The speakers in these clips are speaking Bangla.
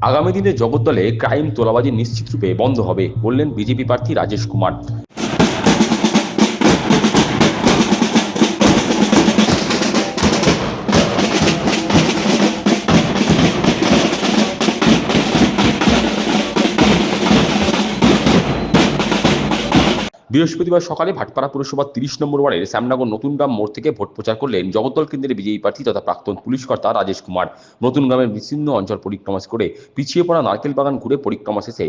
আগামী দিনে জগদ্দলে ক্রাইম তোলাবাজি নিশ্চিতরূপে বন্ধ হবে বললেন বিজেপি প্রার্থী রাজেশ কুমার। বৃহস্পতিবার সকালে ভাটপাড়া পুরসভার ৩০ নম্বর ওয়ার্ডের শ্যামনগর নতুনগ্রাম মোড় থেকে ভোট প্রচার করলেন জগদ্দল কেন্দ্রের বিজেপি প্রার্থী তথা প্রাক্তন পুলিশ কর্তা রাজেশ কুমার। নতুন গ্রামের বিচ্ছিন্ন অঞ্চল পরিক্রমা করে পিছিয়ে পড়া নারকেল বাগান ঘুরে পরিক্রমা শেষে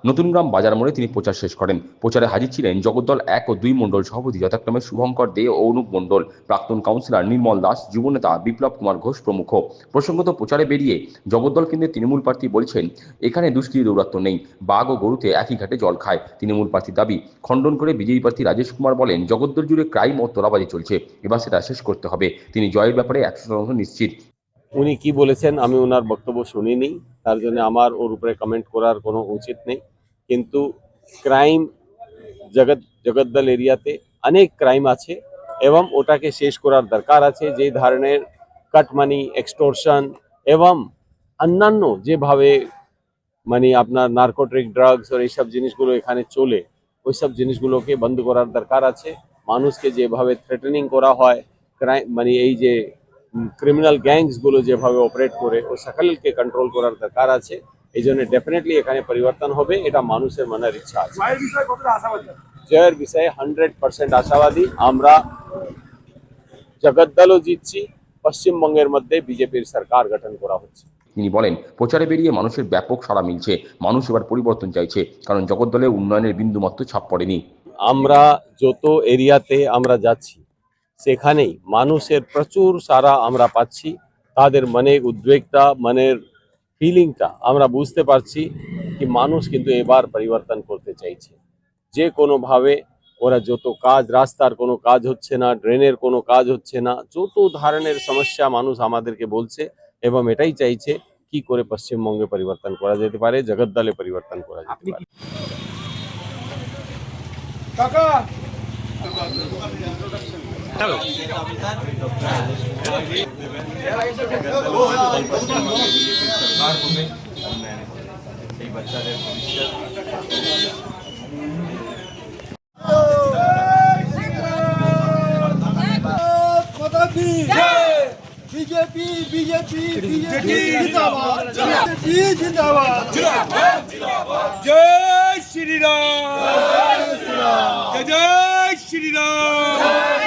নতুনগ্রাম বাজার মোড়ে তিনি প্রচার শেষ করেন। প্রচারে হাজির ছিলেন জগদ্দল ১ ও ২ মণ্ডল সভাপতি যথাক্রমে শুভঙ্কর দে ও অনুপ মণ্ডল, প্রাক্তন কাউন্সিলর নির্মল দাস, যুবনেতা বিপ্লব কুমার ঘোষ প্রমুখ। প্রসঙ্গত, প্রচারে বেরিয়ে জগদ্দল কেন্দ্রের তৃণমূল প্রার্থী বলছেন, এখানে দুষ্কৃতী দৌরাত্ম্য নেই, বাঘ ও গরুতে একই ঘাটে জল খায়। তৃণমূল প্রার্থীর দাবি খণ্ডন করে বিজেপি প্রার্থী রাজেশ কুমার বলেন, জগদ্দল জুড়ে ক্রাইম ও তোলাবাজি চলছে, এবার সেটা শেষ করতে হবে। তিনি জয়ের ব্যাপারে ১০০% নিশ্চিত। উনি কি বলেছেন আমি ওনার বক্তব্য শুনিনি, তার জন্য আমার ওর উপরে কমেন্ট করার কোনো উচিত নেই। কিন্তু ক্রাইম জগদ্দল এরিয়াতে অনেক ক্রাইম আছে এবং ওটাকে শেষ করার দরকার আছে। যে ধরনের কাটমানি, এক্সটোরশন এবং অন্যান্য যেভাবে মানে আপনার নার্কোটিক ড্রাগস আর এইসব জিনিসগুলো এখানে চলে, ওই সব জিনিসগুলোকে বন্ধ করার দরকার আছে। মানুষকে যেভাবে থ্রেটেনিং করা হয়, ক্রাইম মানে এই যে ক্রিমিনাল গ্যাংসগুলো যেভাবে অপারেট করে, ও সকলকে কন্ট্রোল করার দরকার আছে। এই জন্য ডেফিনেটলি এখানে পরিবর্তন হবে, এটা মানুষের মনের ইচ্ছা আছে। জয়ের বিষয়ে 100% আশাবাদী আমরা। জগদ্দলও জিতছি, পশ্চিমবঙ্গের মধ্যে বিজেপির সরকার গঠন করা হচ্ছে। তিনি বলেন, প্রচারে বেরিয়ে মানুষের ব্যাপক সাড়া মিলছে, মানুষ এবার পরিবর্তন চাইছে, কারণ জগদ্দলে উন্নয়নের বিন্দুমাত্র ছাপ পড়েনি। আমরা যত এরিয়াতে আমরা যাচ্ছি সেখানেই মানুষের প্রচুর সাড়া আমরা পাচ্ছি। তাদের মনের উদ্বেগটা, মনের ফিলিংটা আমরা বুঝতে পারছি কি মানুষ কিন্তু এবার পরিবর্তন করতে চাইছে। যে কোনোভাবে ওরা যত কাজ, রাস্তার কোনো কাজ হচ্ছে না, ড্রেনের কোনো কাজ হচ্ছে না, যত ধরনের সমস্যা মানুষ আমাদেরকে বলছে এবং এটাই চাইছে কি করে পশ্চিমবঙ্গে পরিবর্তন করা যেতে পারে, জগদ্দলে পরিবর্তন করা যেতে পারে। बीजेपी बीजेपी बीजेपी जिंदाबाद जिंदाबाद जय श्री राम जय श्री राम।